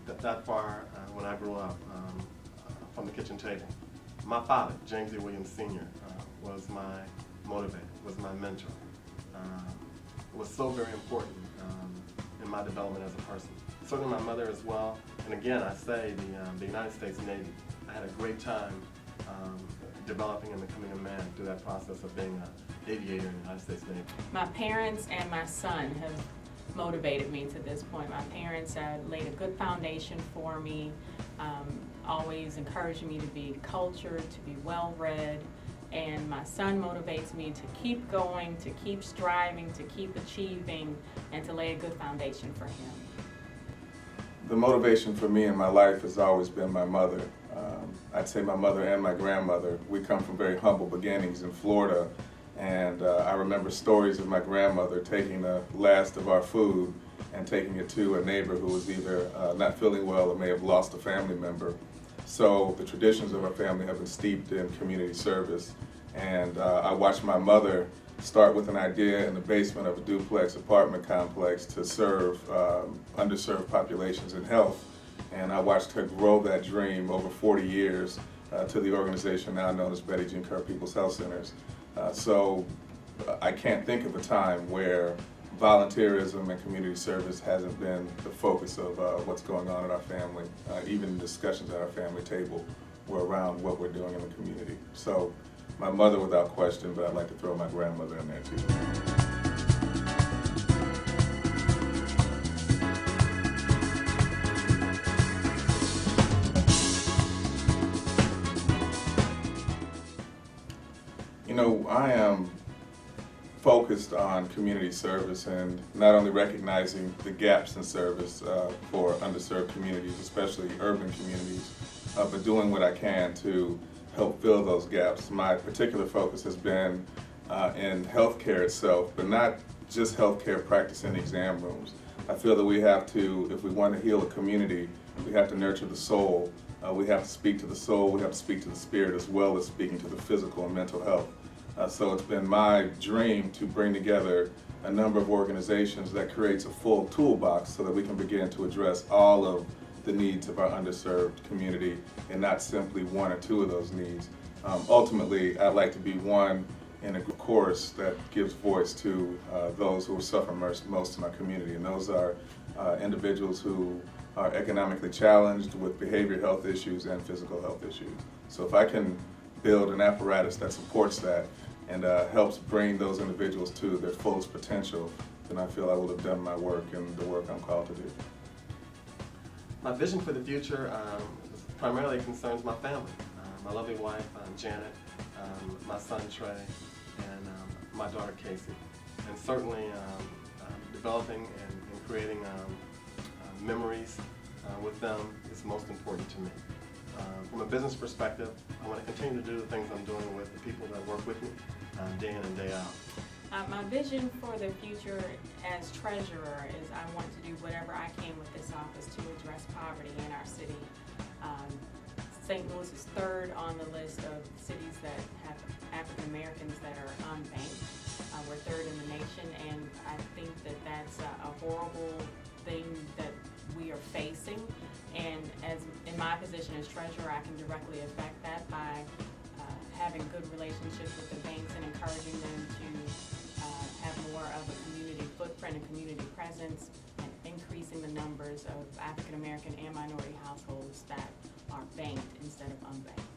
look that far when I grew up from the kitchen table. My father, Jimmie Williams Sr., was my motivator, was my mentor. Was so very important in my development as a person. Certainly my mother as well, and again I say the United States Navy. I had a great time developing and becoming a man through that process of being an aviator in the United States Navy. My parents and my son have motivated me to this point. My parents laid a good foundation for me, always encouraging me to be cultured, to be well-read, and my son motivates me to keep going, to keep striving, to keep achieving, and to lay a good foundation for him. The motivation for me in my life has always been my mother. I'd say my mother and my grandmother. We come from very humble beginnings in Florida, and I remember stories of my grandmother taking the last of our food and taking it to a neighbor who was either not feeling well or may have lost a family member. So the traditions of our family have been steeped in community service, and I watched my mother start with an idea in the basement of a duplex apartment complex to serve underserved populations in health. And I watched her grow that dream over 40 years to the organization now known as Betty Jean Kerr People's Health Centers. So I can't think of a time where volunteerism and community service hasn't been the focus of what's going on in our family. Even discussions at our family table were around what we're doing in the community. So my mother without question, but I'd like to throw my grandmother in there too. You know, I am focused on community service and not only recognizing the gaps in service for underserved communities, especially urban communities, but doing what I can to help fill those gaps. My particular focus has been in healthcare itself, but not just healthcare practice in exam rooms. I feel that we have to, if we want to heal a community, we have to nurture the soul. We have to speak to the soul, we have to speak to the spirit, as well as speaking to the physical and mental health. So it's been my dream to bring together a number of organizations that creates a full toolbox so that we can begin to address all of the needs of our underserved community and not simply one or two of those needs. Ultimately, I'd like to be one in a course that gives voice to those who suffer most in our community, and those are individuals who are economically challenged with behavioral health issues and physical health issues. So if I can build an apparatus that supports that and helps bring those individuals to their fullest potential, then I feel I will have done my work and the work I'm called to do. My vision for the future primarily concerns my family. My lovely wife, Janet, my son, Trey, and my daughter, Casey. And certainly developing and creating memories with them is most important to me. From a business perspective, I want to continue to do the things I'm doing with the people that work with me day in and day out. My vision for the future as treasurer is I want to do whatever I can with this office to address poverty in our city. St. Louis is third on the list of cities that have African Americans that are unbanked. We're third in the nation, and I think that that's a horrible thing that we are facing. And as in my position as treasurer, I can directly affect that by having good relationships with the banks and encouraging them to have more of a community footprint and community presence, and increasing the numbers of African American and minority households that are banked instead of unbanked.